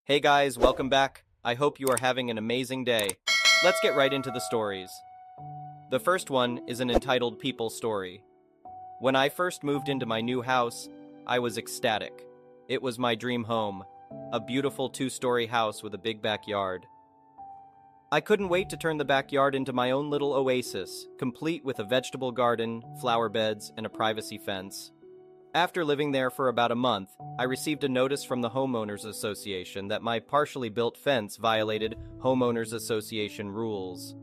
Hey guys, welcome back. I hope you are having an amazing day. Let's get right into the stories. The first one is an entitled People Story. When I first moved into my new house, I was ecstatic. It was my dream home, a beautiful two-story house with a big backyard. I couldn't wait to turn the backyard into my own little oasis, complete with a vegetable garden, flower beds, and a privacy fence. After living there for about a month, I received a notice from the Homeowners Association that my partially built fence violated Homeowners Association rules.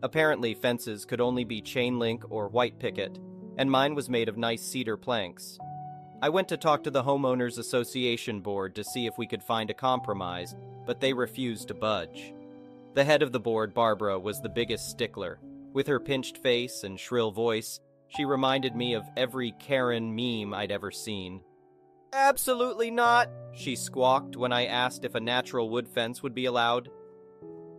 Apparently, fences could only be chain link or white picket, and mine was made of nice cedar planks. I went to talk to the Homeowners Association board to see if we could find a compromise, but they refused to budge. The head of the board, Barbara, was the biggest stickler. With her pinched face and shrill voice, she reminded me of every Karen meme I'd ever seen. "Absolutely not," she squawked when I asked if a natural wood fence would be allowed.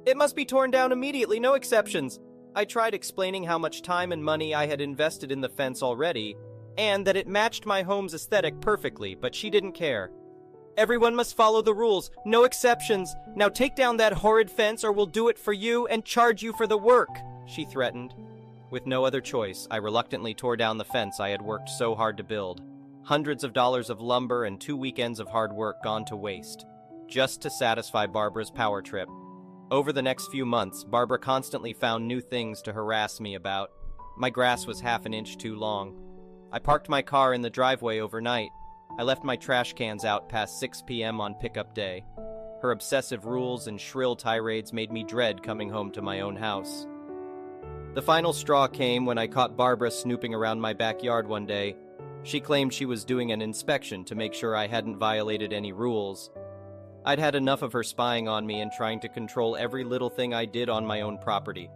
"It must be torn down immediately, no exceptions." I tried explaining how much time and money I had invested in the fence already, and that it matched my home's aesthetic perfectly, but she didn't care. "Everyone must follow the rules, no exceptions. Now take down that horrid fence or we'll do it for you and charge you for the work," she threatened. With no other choice, I reluctantly tore down the fence I had worked so hard to build. Hundreds of dollars of lumber and 2 weekends of hard work gone to waste, just to satisfy Barbara's power trip. Over the next few months, Barbara constantly found new things to harass me about. My grass was half an inch too long. I parked my car in the driveway overnight. I left my trash cans out past 6 p.m. on pickup day. Her obsessive rules and shrill tirades made me dread coming home to my own house. The final straw came when I caught Barbara snooping around my backyard one day. She claimed she was doing an inspection to make sure I hadn't violated any rules. I'd had enough of her spying on me and trying to control every little thing I did on my own property.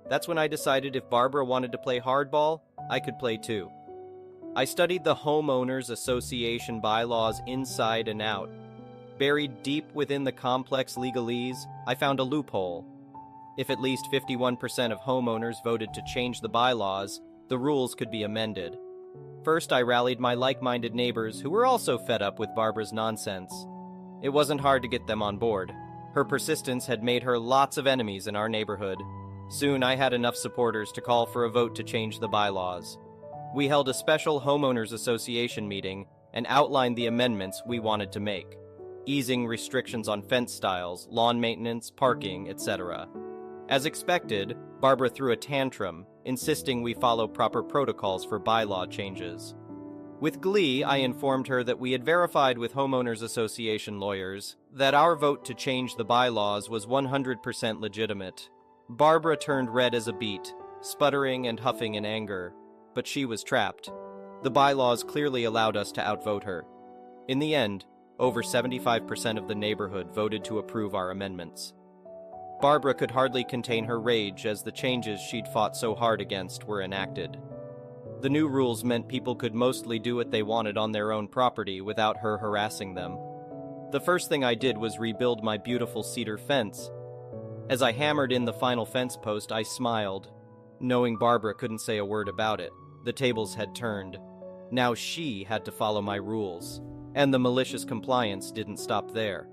That's when I decided if Barbara wanted to play hardball, I could play too. I studied the Homeowners Association bylaws inside and out. Buried deep within the complex legalese, I found a loophole. If at least 51% of homeowners voted to change the bylaws, the rules could be amended. First, I rallied my like-minded neighbors who were also fed up with Barbara's nonsense. It wasn't hard to get them on board. Her persistence had made her lots of enemies in our neighborhood. Soon, I had enough supporters to call for a vote to change the bylaws. We held a special Homeowners Association meeting and outlined the amendments we wanted to make, easing restrictions on fence styles, lawn maintenance, parking, etc. As expected, Barbara threw a tantrum, insisting we follow proper protocols for bylaw changes. With glee, I informed her that we had verified with Homeowners Association lawyers that our vote to change the bylaws was 100% legitimate. Barbara turned red as a beet, sputtering and huffing in anger, but she was trapped. The bylaws clearly allowed us to outvote her. In the end, over 75% of the neighborhood voted to approve our amendments. Barbara could hardly contain her rage as the changes she'd fought so hard against were enacted. The new rules meant people could mostly do what they wanted on their own property without her harassing them. The first thing I did was rebuild my beautiful cedar fence. As I hammered in the final fence post, I smiled. Knowing Barbara couldn't say a word about it, the tables had turned. Now she had to follow my rules, and the malicious compliance didn't stop there.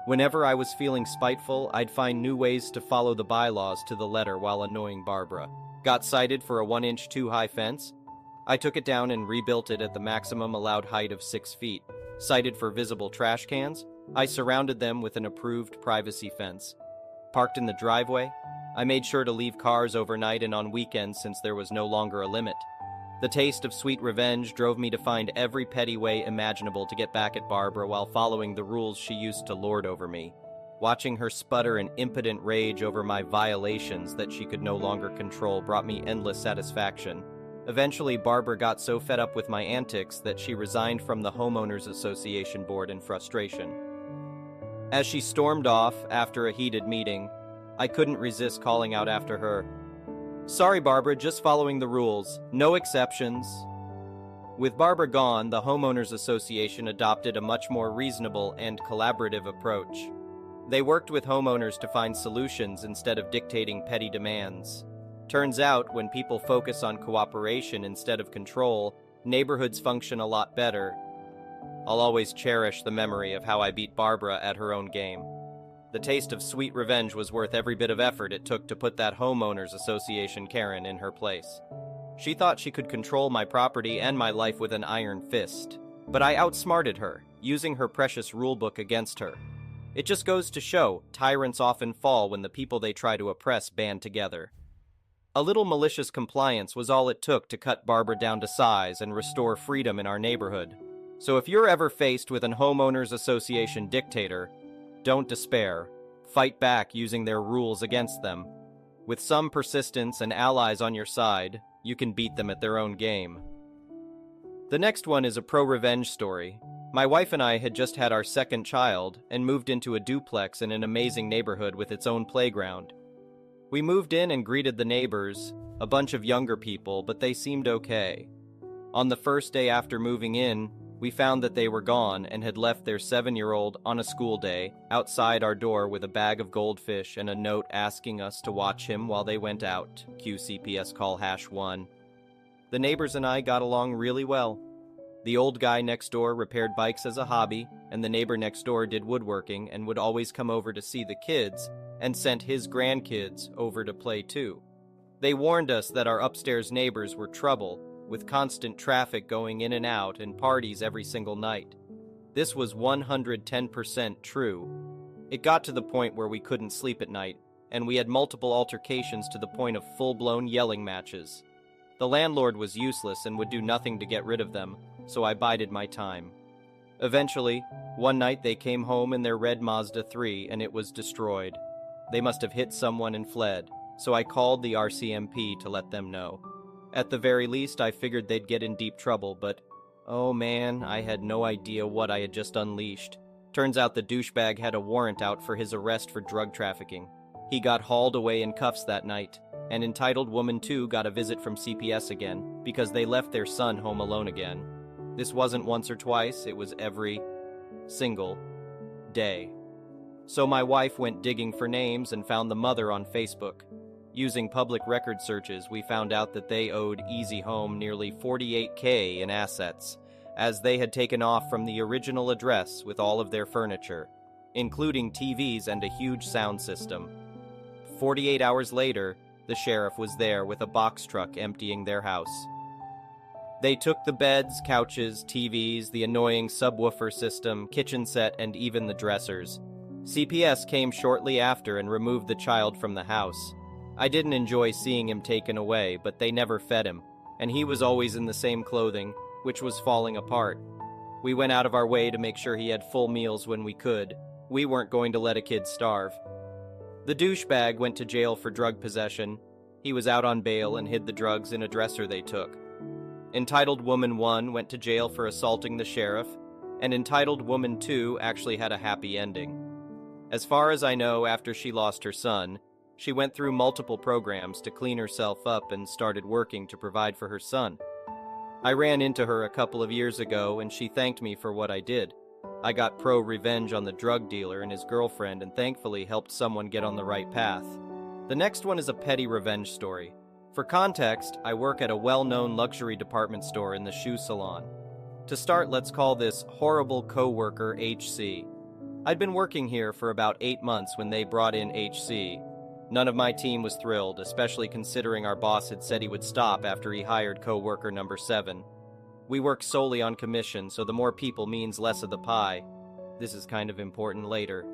Whenever I was feeling spiteful, I'd find new ways to follow the bylaws to the letter while annoying Barbara. Got cited for a 1-inch too high fence? I took it down and rebuilt it at the maximum allowed height of 6 feet. Cited for visible trash cans? I surrounded them with an approved privacy fence. Parked in the driveway? I made sure to leave cars overnight and on weekends since there was no longer a limit. The taste of sweet revenge drove me to find every petty way imaginable to get back at Barbara while following the rules she used to lord over me. Watching her sputter in impotent rage over my violations that she could no longer control brought me endless satisfaction. Eventually, Barbara got so fed up with my antics that she resigned from the Homeowners Association board in frustration. As she stormed off after a heated meeting, I couldn't resist calling out after her, "Sorry, Barbara, just following the rules. No exceptions." With Barbara gone, the Homeowners Association adopted a much more reasonable and collaborative approach. They worked with homeowners to find solutions instead of dictating petty demands. Turns out, when people focus on cooperation instead of control, neighborhoods function a lot better. I'll always cherish the memory of how I beat Barbara at her own game. The taste of sweet revenge was worth every bit of effort it took to put that homeowners association Karen in her place. She thought she could control my property and my life with an iron fist. But I outsmarted her, using her precious rulebook against her. It just goes to show, tyrants often fall when the people they try to oppress band together. A little malicious compliance was all it took to cut Barbara down to size and restore freedom in our neighborhood. So if you're ever faced with an homeowners association dictator, don't despair. Fight back using their rules against them. With some persistence and allies on your side, you can beat them at their own game. The next one is a pro-revenge story. My wife and I had just had our second child and moved into a duplex in an amazing neighborhood with its own playground. We moved in and greeted the neighbors, a bunch of younger people, but they seemed okay. On the first day after moving in, we found that they were gone and had left their 7-year-old on a school day outside our door with a bag of goldfish and a note asking us to watch him while they went out. QCPS call #1. The neighbors and I got along really well. The old guy next door repaired bikes as a hobby, and the neighbor next door did woodworking and would always come over to see the kids and sent his grandkids over to play too. They warned us that our upstairs neighbors were trouble, with constant traffic going in and out and parties every single night. This was 110% true. It got to the point where we couldn't sleep at night, and we had multiple altercations to the point of full-blown yelling matches. The landlord was useless and would do nothing to get rid of them, so I bided my time. Eventually, one night they came home in their red Mazda 3 and it was destroyed. They must have hit someone and fled, so I called the RCMP to let them know. At the very least, I figured they'd get in deep trouble, but oh man, I had no idea what I had just unleashed. Turns out the douchebag had a warrant out for his arrest for drug trafficking. He got hauled away in cuffs that night, and entitled woman 2 got a visit from CPS again, because they left their son home alone again. This wasn't once or twice, it was every single day. So my wife went digging for names and found the mother on Facebook. Using public record searches, we found out that they owed Easy Home nearly $48K in assets, as they had taken off from the original address with all of their furniture, including TVs and a huge sound system. 48 hours later, the sheriff was there with a box truck emptying their house. They took the beds, couches, TVs, the annoying subwoofer system, kitchen set, and even the dressers. CPS came shortly after and removed the child from the house. I didn't enjoy seeing him taken away, but they never fed him, and he was always in the same clothing, which was falling apart. We went out of our way to make sure he had full meals when we could. We weren't going to let a kid starve. The douchebag went to jail for drug possession. He was out on bail and hid the drugs in a dresser they took. Entitled Woman 1 went to jail for assaulting the sheriff, and Entitled Woman 2 actually had a happy ending. As far as I know, after she lost her son, she went through multiple programs to clean herself up and started working to provide for her son. I ran into her a couple of years ago and she thanked me for what I did. I got pro-revenge on the drug dealer and his girlfriend and thankfully helped someone get on the right path. The next one is a petty revenge story. For context, I work at a well-known luxury department store in the shoe salon. To start, let's call this horrible coworker HC. I'd been working here for about 8 months when they brought in HC. None of my team was thrilled, especially considering our boss had said he would stop after he hired coworker number 7. We work solely on commission, so the more people means less of the pie. This is kind of important later.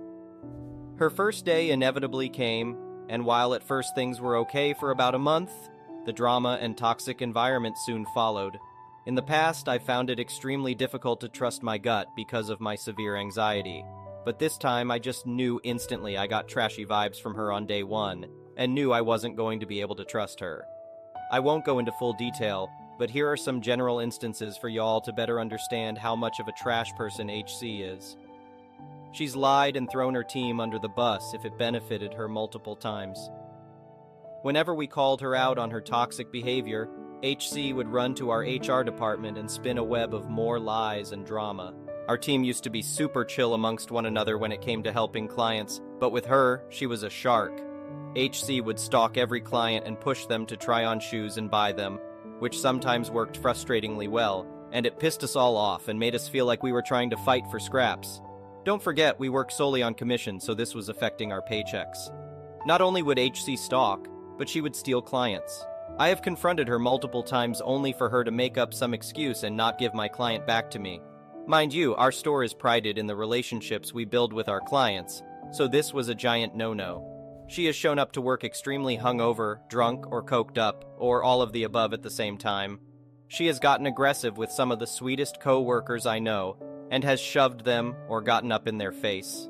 Her first day inevitably came, and while at first things were okay for about a month, the drama and toxic environment soon followed. In the past, I found it extremely difficult to trust my gut because of my severe anxiety. But this time, I just knew instantly I got trashy vibes from her on day 1, and knew I wasn't going to be able to trust her. I won't go into full detail, but here are some general instances for y'all to better understand how much of a trash person HC is. She's lied and thrown her team under the bus if it benefited her multiple times. Whenever we called her out on her toxic behavior, HC would run to our HR department and spin a web of more lies and drama. Our team used to be super chill amongst one another when it came to helping clients, but with her, she was a shark. HC would stalk every client and push them to try on shoes and buy them, which sometimes worked frustratingly well, and it pissed us all off and made us feel like we were trying to fight for scraps. Don't forget, we work solely on commission, so this was affecting our paychecks. Not only would HC stalk, but she would steal clients. I have confronted her multiple times only for her to make up some excuse and not give my client back to me. Mind you, our store is prided in the relationships we build with our clients, so this was a giant no-no. She has shown up to work extremely hungover, drunk, or coked up, or all of the above at the same time. She has gotten aggressive with some of the sweetest co-workers I know, and has shoved them or gotten up in their face.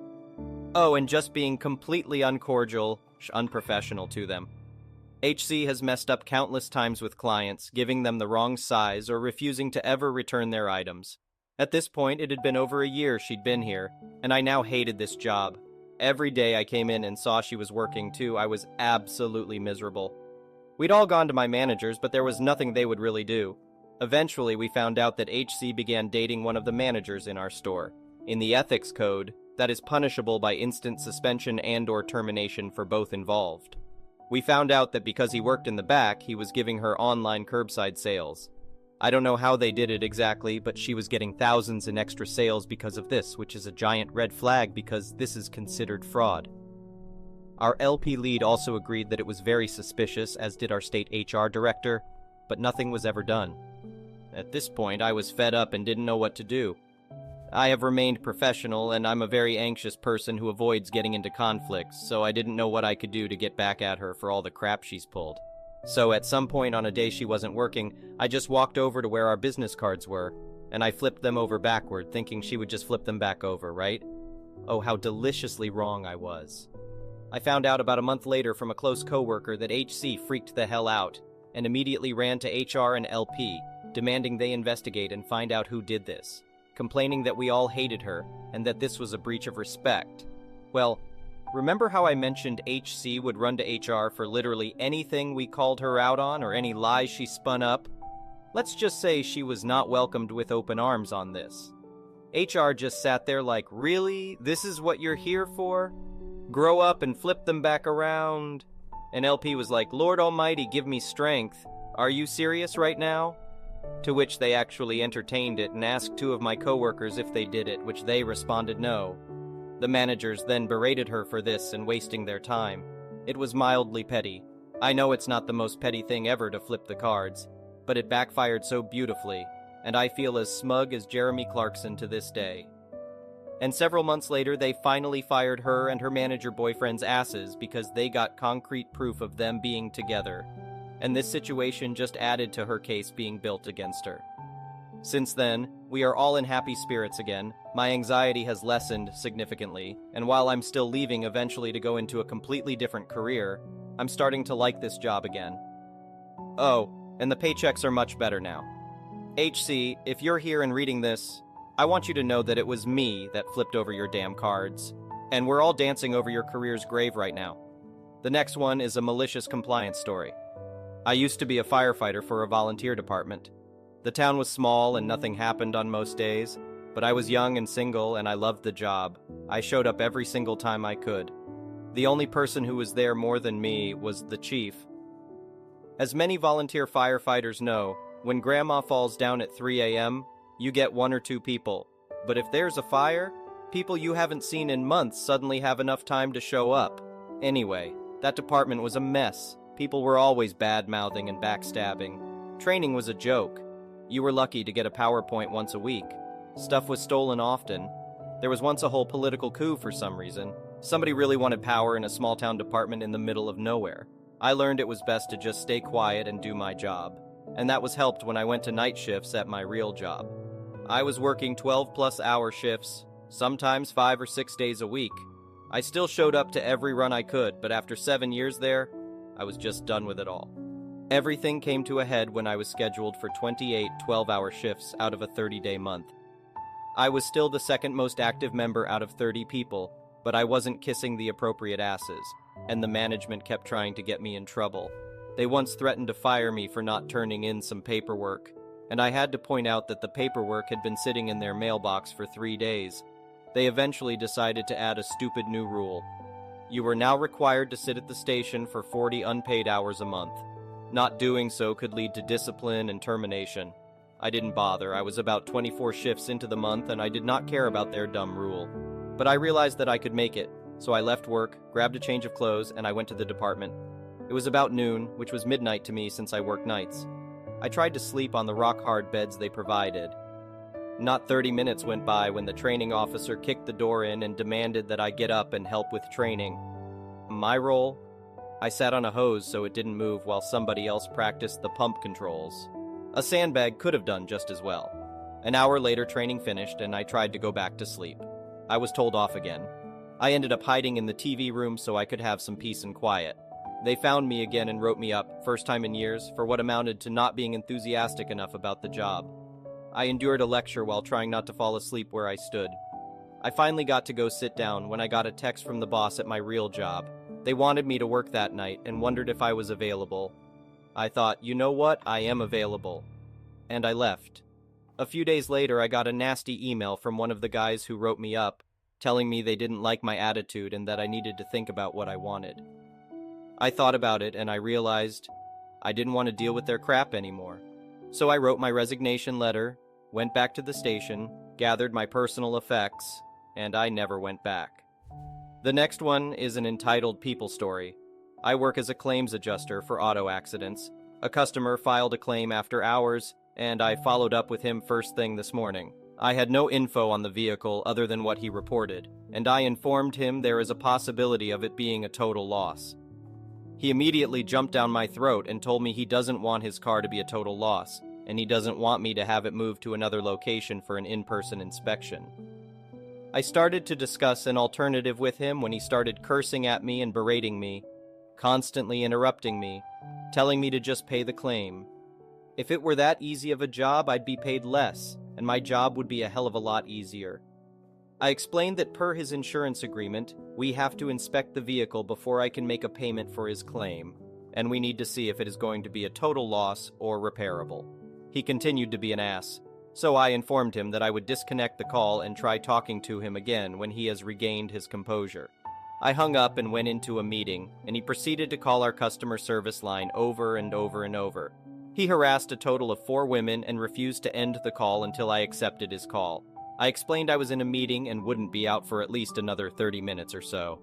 Oh, and just being completely uncordial, unprofessional to them. HC has messed up countless times with clients, giving them the wrong size or refusing to ever return their items. At this point, it had been over a year she'd been here, and I now hated this job. Every day I came in and saw she was working too, I was absolutely miserable. We'd all gone to my managers, but there was nothing they would really do. Eventually, we found out that HC began dating one of the managers in our store. In the ethics code, that is punishable by instant suspension and/or termination for both involved. We found out that because he worked in the back, he was giving her online curbside sales. I don't know how they did it exactly, but she was getting thousands in extra sales because of this, which is a giant red flag because this is considered fraud. Our LP lead also agreed that it was very suspicious, as did our state HR director, but nothing was ever done. At this point, I was fed up and didn't know what to do. I have remained professional, and I'm a very anxious person who avoids getting into conflicts, so I didn't know what I could do to get back at her for all the crap she's pulled. So at some point on a day she wasn't working, I just walked over to where our business cards were, and I flipped them over backward, thinking she would just flip them back over, right? Oh, how deliciously wrong I was. I found out about a month later from a close coworker that HC freaked the hell out, and immediately ran to HR and LP, demanding they investigate and find out who did this, complaining that we all hated her, and that this was a breach of respect. Well, remember how I mentioned HC would run to HR for literally anything we called her out on or any lies she spun up? Let's just say she was not welcomed with open arms on this. HR just sat there like, really? This is what you're here for? Grow up and flip them back around? And LP was like, Lord Almighty, give me strength. Are you serious right now? To which they actually entertained it and asked two of my coworkers if they did it, which they responded no. The managers then berated her for this and wasting their time. It was mildly petty. I know it's not the most petty thing ever to flip the cards, but it backfired so beautifully, and I feel as smug as Jeremy Clarkson to this day. And several months later, they finally fired her and her manager boyfriend's asses because they got concrete proof of them being together. And this situation just added to her case being built against her. Since then, we are all in happy spirits again. My anxiety has lessened significantly, and while I'm still leaving eventually to go into a completely different career, I'm starting to like this job again. Oh, and the paychecks are much better now. HC, if you're here and reading this, I want you to know that it was me that flipped over your damn cards, and we're all dancing over your career's grave right now. The next one is a malicious compliance story. I used to be a firefighter for a volunteer department. The town was small and nothing happened on most days, but I was young and single and I loved the job. I showed up every single time I could. The only person who was there more than me was the chief. As many volunteer firefighters know, when Grandma falls down at 3 a.m., you get one or two people. But if there's a fire, people you haven't seen in months suddenly have enough time to show up. Anyway, that department was a mess. People were always bad-mouthing and backstabbing. Training was a joke. You were lucky to get a PowerPoint once a week. Stuff was stolen often. There was once a whole political coup for some reason. Somebody really wanted power in a small-town department in the middle of nowhere. I learned it was best to just stay quiet and do my job. And that was helped when I went to night shifts at my real job. I was working 12-plus hour shifts, sometimes 5 or 6 days a week. I still showed up to every run I could, but after 7 years there, I was just done with it all. Everything came to a head when I was scheduled for 28 12-hour shifts out of a 30-day month. I was still the second most active member out of 30 people, but I wasn't kissing the appropriate asses, and the management kept trying to get me in trouble. They once threatened to fire me for not turning in some paperwork, and I had to point out that the paperwork had been sitting in their mailbox for 3 days. They eventually decided to add a stupid new rule. You were now required to sit at the station for 40 unpaid hours a month. Not doing so could lead to discipline and termination. I didn't bother. I was about 24 shifts into the month and I did not care about their dumb rule. But I realized that I could make it, so I left work, grabbed a change of clothes, and I went to the department. It was about noon, which was midnight to me since I work nights. I tried to sleep on the rock-hard beds they provided. Not 30 minutes went by when the training officer kicked the door in and demanded that I get up and help with training. My role? I sat on a hose so it didn't move while somebody else practiced the pump controls. A sandbag could have done just as well. An hour later, training finished, and I tried to go back to sleep. I was told off again. I ended up hiding in the TV room so I could have some peace and quiet. They found me again and wrote me up, first time in years, for what amounted to not being enthusiastic enough about the job. I endured a lecture while trying not to fall asleep where I stood. I finally got to go sit down when I got a text from the boss at my real job. They wanted me to work that night and wondered if I was available. I thought, you know what, I am available. And I left. A few days later, I got a nasty email from one of the guys who wrote me up, telling me they didn't like my attitude and that I needed to think about what I wanted. I thought about it and I realized I didn't want to deal with their crap anymore. So I wrote my resignation letter, went back to the station, gathered my personal effects, and I never went back. The next one is an entitled people story. I work as a claims adjuster for auto accidents. A customer filed a claim after hours, and I followed up with him first thing this morning. I had no info on the vehicle other than what he reported, and I informed him there is a possibility of it being a total loss. He immediately jumped down my throat and told me he doesn't want his car to be a total loss, and he doesn't want me to have it moved to another location for an in-person inspection. I started to discuss an alternative with him when he started cursing at me and berating me, constantly interrupting me, telling me to just pay the claim. If it were that easy of a job, I'd be paid less, and my job would be a hell of a lot easier. I explained that per his insurance agreement, we have to inspect the vehicle before I can make a payment for his claim, and we need to see if it is going to be a total loss or repairable. He continued to be an ass, so I informed him that I would disconnect the call and try talking to him again when he has regained his composure. I hung up and went into a meeting, and he proceeded to call our customer service line over and over and over. He harassed a total of 4 women and refused to end the call until I accepted his call. I explained I was in a meeting and wouldn't be out for at least another 30 minutes or so.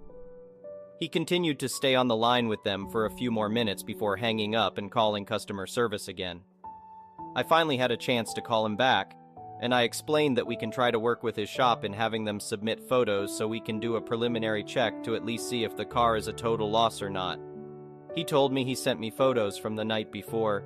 He continued to stay on the line with them for a few more minutes before hanging up and calling customer service again. I finally had a chance to call him back, and I explained that we can try to work with his shop in having them submit photos so we can do a preliminary check to at least see if the car is a total loss or not. He told me he sent me photos from the night before.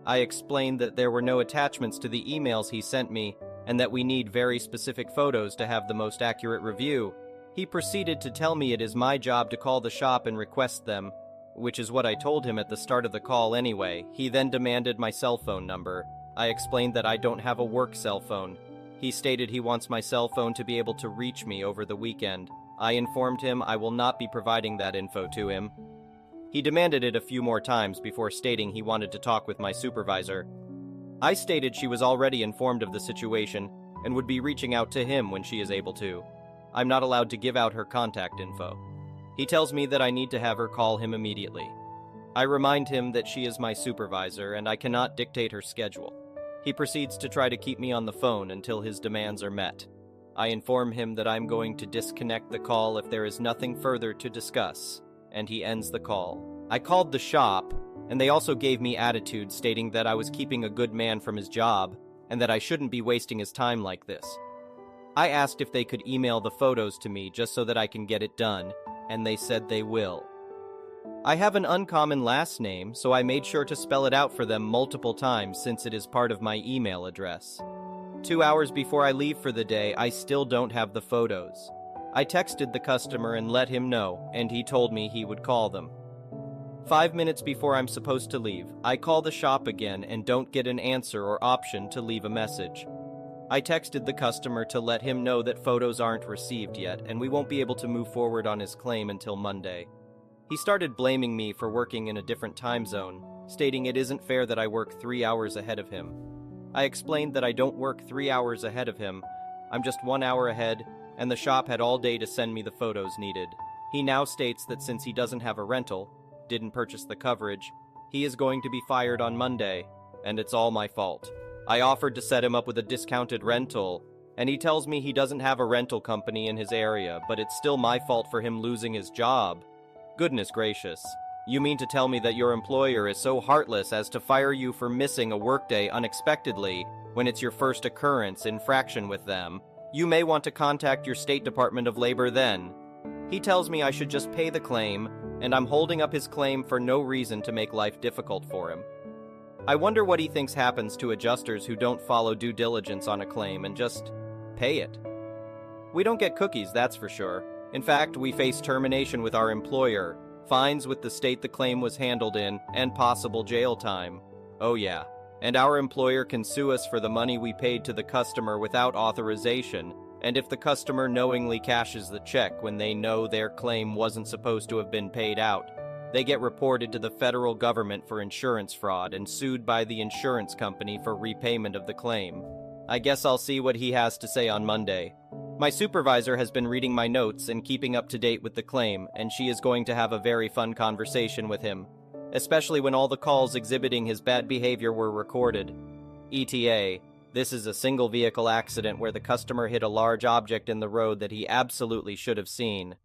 I explained that there were no attachments to the emails he sent me and that we need very specific photos to have the most accurate review. He proceeded to tell me it is my job to call the shop and request them, which is what I told him at the start of the call anyway. He then demanded my cell phone number. I explained that I don't have a work cell phone. He stated he wants my cell phone to be able to reach me over the weekend. I informed him I will not be providing that info to him. He demanded it a few more times before stating he wanted to talk with my supervisor. I stated she was already informed of the situation and would be reaching out to him when she is able to. I'm not allowed to give out her contact info. He tells me that I need to have her call him immediately. I remind him that she is my supervisor and I cannot dictate her schedule. He proceeds to try to keep me on the phone until his demands are met. I inform him that I'm going to disconnect the call if there is nothing further to discuss, and he ends the call. I called the shop, and they also gave me attitude stating that I was keeping a good man from his job and that I shouldn't be wasting his time like this. I asked if they could email the photos to me just so that I can get it done, and they said they will. I have an uncommon last name, so I made sure to spell it out for them multiple times since it is part of my email address. 2 hours before I leave for the day, I still don't have the photos. I texted the customer and let him know, and he told me he would call them. 5 minutes before I'm supposed to leave, I call the shop again and don't get an answer or option to leave a message. I texted the customer to let him know that photos aren't received yet and we won't be able to move forward on his claim until Monday. He started blaming me for working in a different time zone, stating it isn't fair that I work 3 hours ahead of him. I explained that I don't work 3 hours ahead of him, I'm just 1 hour ahead, and the shop had all day to send me the photos needed. He now states that since he doesn't have a rental, didn't purchase the coverage, he is going to be fired on Monday, and it's all my fault. I offered to set him up with a discounted rental, and he tells me he doesn't have a rental company in his area, but it's still my fault for him losing his job. Goodness gracious. You mean to tell me that your employer is so heartless as to fire you for missing a workday unexpectedly when it's your first occurrence infraction with them? You may want to contact your State Department of Labor then. He tells me I should just pay the claim, and I'm holding up his claim for no reason to make life difficult for him. I wonder what he thinks happens to adjusters who don't follow due diligence on a claim and just pay it. We don't get cookies, that's for sure. In fact, we face termination with our employer, fines with the state the claim was handled in, and possible jail time. Oh yeah. And our employer can sue us for the money we paid to the customer without authorization, and if the customer knowingly cashes the check when they know their claim wasn't supposed to have been paid out, they get reported to the federal government for insurance fraud and sued by the insurance company for repayment of the claim. I guess I'll see what he has to say on Monday. My supervisor has been reading my notes and keeping up to date with the claim, and she is going to have a very fun conversation with him, especially when all the calls exhibiting his bad behavior were recorded. ETA, this is a single vehicle accident where the customer hit a large object in the road that he absolutely should have seen.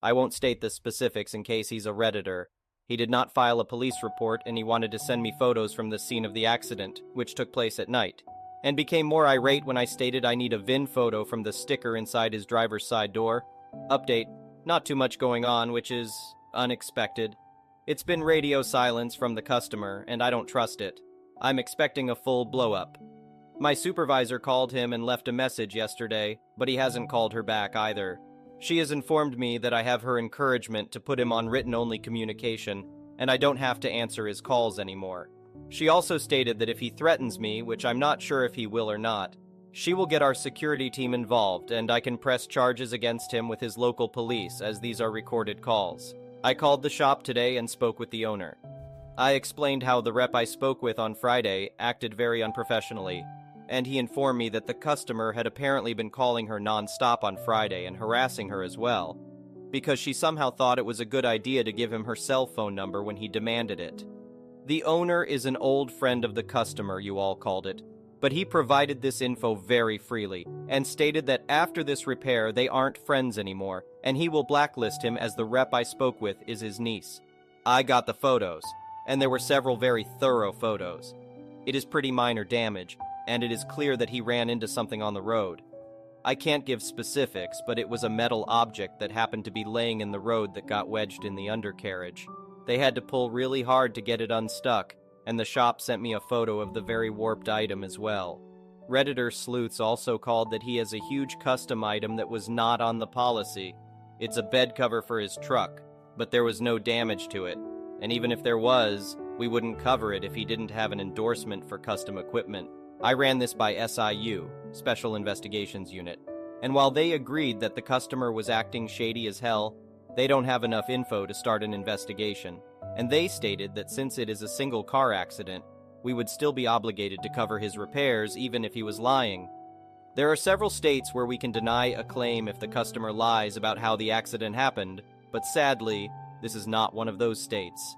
I won't state the specifics in case he's a Redditor. He did not file a police report, and he wanted to send me photos from the scene of the accident, which took place at night, and became more irate when I stated I need a VIN photo from the sticker inside his driver's side door. Update, not too much going on, which is unexpected. It's been radio silence from the customer, and I don't trust it. I'm expecting a full blow-up. My supervisor called him and left a message yesterday, but he hasn't called her back either. She has informed me that I have her encouragement to put him on written-only communication, and I don't have to answer his calls anymore. She also stated that if he threatens me, which I'm not sure if he will or not, she will get our security team involved, and I can press charges against him with his local police, as these are recorded calls. I called the shop today and spoke with the owner. I explained how the rep I spoke with on Friday acted very unprofessionally, and he informed me that the customer had apparently been calling her non-stop on Friday and harassing her as well, because she somehow thought it was a good idea to give him her cell phone number when he demanded it. The owner is an old friend of the customer, you all called it, but he provided this info very freely, and stated that after this repair they aren't friends anymore, and he will blacklist him as the rep I spoke with is his niece. I got the photos, and there were several very thorough photos. It is pretty minor damage, and it is clear that he ran into something on the road. I can't give specifics, but it was a metal object that happened to be laying in the road that got wedged in the undercarriage. They had to pull really hard to get it unstuck, and the shop sent me a photo of the very warped item as well. Redditor Sleuths also called that he has a huge custom item that was not on the policy. It's a bed cover for his truck, but there was no damage to it, and even if there was, we wouldn't cover it if he didn't have an endorsement for custom equipment. I ran this by SIU, Special Investigations Unit, and while they agreed that the customer was acting shady as hell, they don't have enough info to start an investigation, and they stated that since it is a single car accident, we would still be obligated to cover his repairs even if he was lying. There are several states where we can deny a claim if the customer lies about how the accident happened, but sadly, this is not one of those states.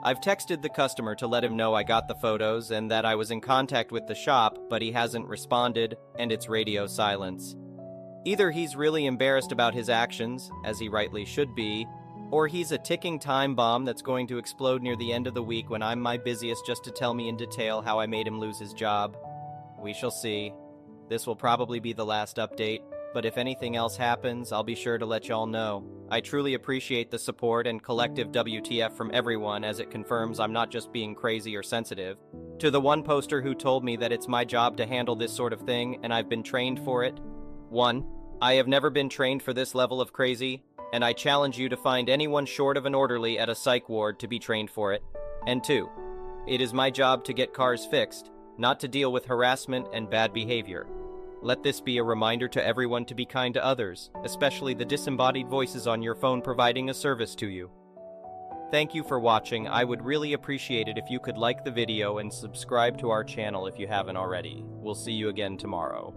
I've texted the customer to let him know I got the photos and that I was in contact with the shop, but he hasn't responded, and it's radio silence. Either he's really embarrassed about his actions, as he rightly should be, or he's a ticking time bomb that's going to explode near the end of the week when I'm my busiest just to tell me in detail how I made him lose his job. We shall see. This will probably be the last update, but if anything else happens, I'll be sure to let y'all know. I truly appreciate the support and collective WTF from everyone, as it confirms I'm not just being crazy or sensitive. To the one poster who told me that it's my job to handle this sort of thing and I've been trained for it. 1. I have never been trained for this level of crazy, and I challenge you to find anyone short of an orderly at a psych ward to be trained for it. And 2. It is my job to get cars fixed, not to deal with harassment and bad behavior. Let this be a reminder to everyone to be kind to others, especially the disembodied voices on your phone providing a service to you. Thank you for watching. I would really appreciate it if you could like the video and subscribe to our channel if you haven't already. We'll see you again tomorrow.